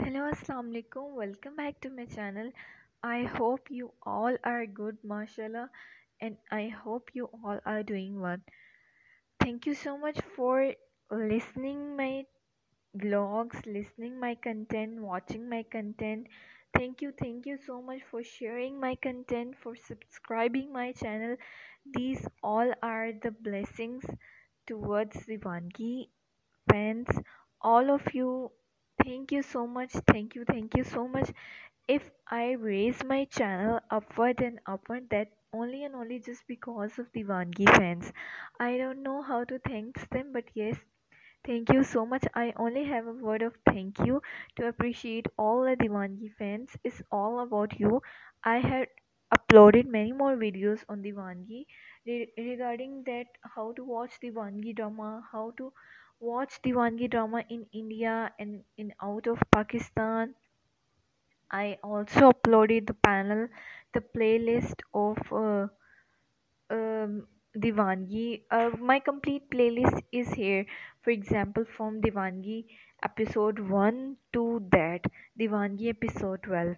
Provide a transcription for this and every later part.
Hello, Assalamu alaikum. Welcome back to my channel. I hope you all are good, mashallah, and I hope you all are doing well. Thank you so much for listening my vlogs, listening my content, watching my content. Thank you so much for sharing my content, for subscribing my channel. These all are the blessings towards Divangi fans, all of you. Thank you so much. Thank you so much. If I raise my channel upward and upward, that only and only just because of the Vangi fans. I don't know how to thank them, but yes, thank you so much. I only have a word of thank you to appreciate all the Divangi fans. It's all about you. I had uploaded many more videos on Divangi regarding that, how to watch Divangi drama, how to watch Divangi drama in India and in out of Pakistan. I also uploaded the playlist of Divangi. My complete playlist is here. For example, from Divangi episode 1 to that Divangi episode 12.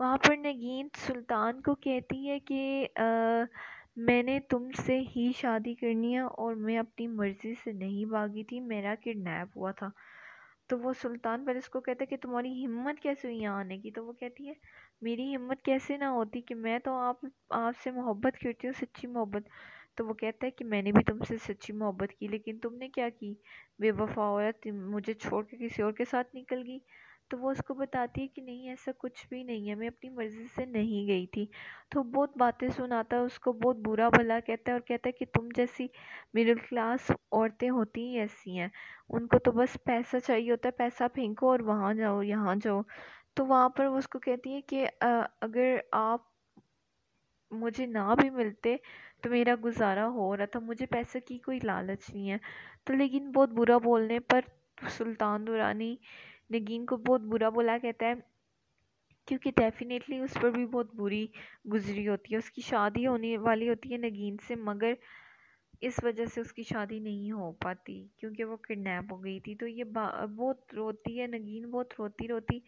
وہاں پر نگین سلطان کو کہتی ہے کہ میں نے تم سے ہی شادی کرنی ہے اور میں اپنی مرضی سے نہیں بھاگی تھی، میرا کڈنیپ ہوا تھا۔ تو وہ سلطان پہلے اس کو کہتا ہے کہ تمہاری ہمت کیسے ہوئی یہاں آنے کی؟ تو وہ کہتی ہے میری ہمت کیسے نہ ہوتی کہ میں تو آپ سے محبت کرتی ہوں، سچی محبت۔ تو وہ کہتا ہے کہ میں نے بھی تم سے سچی محبت کی، لیکن تم نے کیا کی؟ بے وفا عورت مجھے چھوڑ کے کسی اور کے ساتھ نکل گئی۔ تو وہ اس کو بتاتی ہے کہ نہیں، ایسا کچھ بھی نہیں ہے، میں اپنی مرضی سے نہیں گئی تھی۔ تو بہت باتیں سناتا ہے اس کو، بہت برا بھلا کہتا ہے اور کہتا ہے کہ تم جیسی مڈل کلاس عورتیں ہوتی ہی ایسی ہیں، ان کو تو بس پیسہ چاہیے ہوتا ہے، پیسہ پھینکو اور وہاں جاؤ یہاں جاؤ۔ تو وہاں پر وہ اس کو کہتی ہے کہ اگر آپ مجھے نہ بھی ملتے تو میرا گزارا ہو رہا تھا، مجھے پیسے کی کوئی لالچ نہیں ہے۔ تو لیکن بہت برا بولنے پر سلطان درانی نگین کو بہت برا بولا کہتا ہے، کیونکہ ڈیفینیٹلی اس پر بھی بہت بری گزری ہوتی ہے، اس کی شادی ہونے والی ہوتی ہے نگین سے، مگر اس وجہ سے اس کی شادی نہیں ہو پاتی کیونکہ وہ کڈنیپ ہو گئی تھی۔ تو یہ بہت روتی ہے نگین، بہت روتی روتی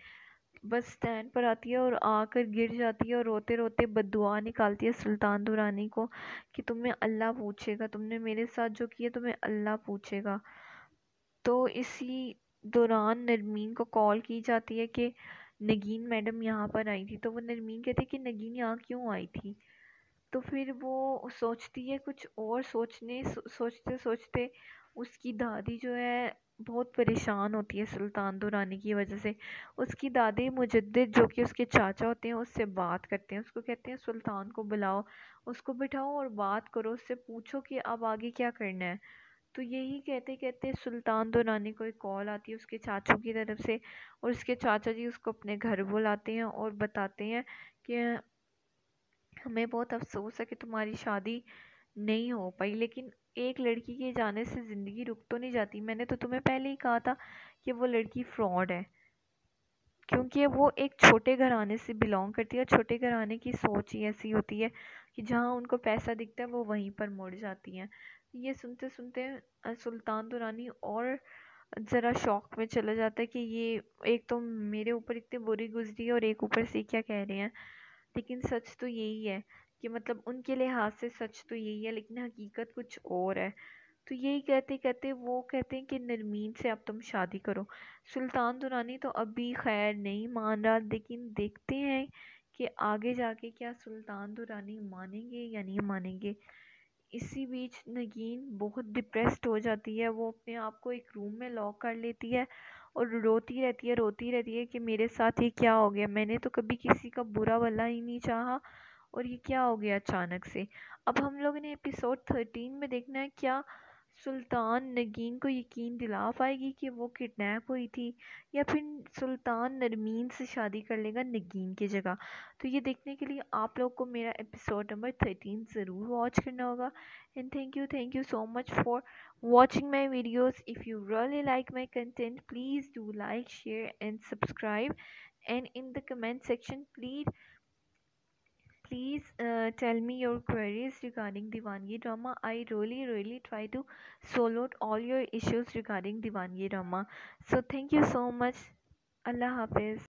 بس اسٹینڈ پر آتی ہے اور آ کر گر جاتی ہے اور روتے روتے بد دعا نکالتی ہے سلطان درانی کو کہ تمہیں اللہ پوچھے گا، تم نے میرے ساتھ جو کیا تمہیں اللہ پوچھے گا۔ تو اسی دوران نرمین کو کال کی جاتی ہے کہ نگین میڈم یہاں پر آئی تھی۔ تو وہ نرمین کہتی ہے کہ نگین یہاں کیوں آئی تھی؟ تو پھر وہ سوچتی ہے کچھ اور، سوچتے سوچتے اس کی دادی جو ہے بہت پریشان ہوتی ہے سلطان درانی کی وجہ سے۔ اس کی دادی مجدد جو کہ اس کے چاچا ہوتے ہیں اس سے بات کرتے ہیں، اس کو کہتے ہیں سلطان کو بلاؤ، اس کو بٹھاؤ اور بات کرو، اس سے پوچھو کہ اب آگے کیا کرنا ہے۔ تو یہی کہتے کہتے سلطان درانی کو ایک کال آتی ہے اس کے چاچوں کی طرف سے، اور اس کے چاچا جی اس کو اپنے گھر بلاتے ہیں اور بتاتے ہیں کہ ہمیں بہت افسوس ہے کہ تمہاری شادی نہیں ہو پائی، لیکن ایک لڑکی کے جانے سے زندگی رک تو نہیں جاتی، میں نے تو تمہیں پہلے ہی کہا تھا کہ وہ لڑکی فراڈ ہے، کیونکہ وہ ایک چھوٹے گھرانے سے بلونگ کرتی ہے، اور چھوٹے گھرانے کی سوچ ہی ایسی ہوتی ہے کہ جہاں ان کو پیسہ دکھتا ہے وہ وہیں پر مڑ جاتی ہیں۔ یہ سنتے سنتے سلطان درانی اور ذرا شوق میں چلا جاتا ہے کہ یہ ایک تو میرے اوپر اتنی بری گزری ہے اور ایک اوپر سے کیا کہہ رہے ہیں، لیکن سچ تو یہی ہے کہ مطلب ان کے لحاظ سے سچ تو یہی ہے لیکن حقیقت کچھ اور ہے۔ تو یہی کہتے کہتے وہ کہتے ہیں کہ نرمین سے اب تم شادی کرو۔ سلطان درانی تو ابھی خیر نہیں مان رہا، لیکن دیکھتے ہیں کہ آگے جا کے کیا سلطان درانی مانیں گے یا نہیں مانیں گے۔ اسی بیچ نگین بہت ڈپریسڈ ہو جاتی ہے، وہ اپنے آپ کو ایک روم میں لاک کر لیتی ہے اور روتی رہتی ہے کہ میرے ساتھ یہ کیا ہو گیا، میں نے تو کبھی کسی کا برا بھلا ہی نہیں چاہا اور یہ کیا ہو گیا اچانک سے۔ اب ہم لوگوں نے ایپیسوڈ 13 میں دیکھنا ہے کیا سلطان نگین کو یقین دلا پائے گی کہ وہ کڈنیپ ہوئی تھی، یا پھر سلطان نرمین سے شادی کر لے گا نگین کی جگہ۔ تو یہ دیکھنے کے لیے آپ لوگ کو میرا ایپیسوڈ نمبر 13 ضرور واچ کرنا ہوگا۔ And thank you so much for watching my videos. If you really like my content, please do like, share and subscribe. And in the comment section, please tell me your queries regarding Divangi drama. I really try to solve out all your issues regarding Divangi drama. So thank you so much. Allah Hafiz.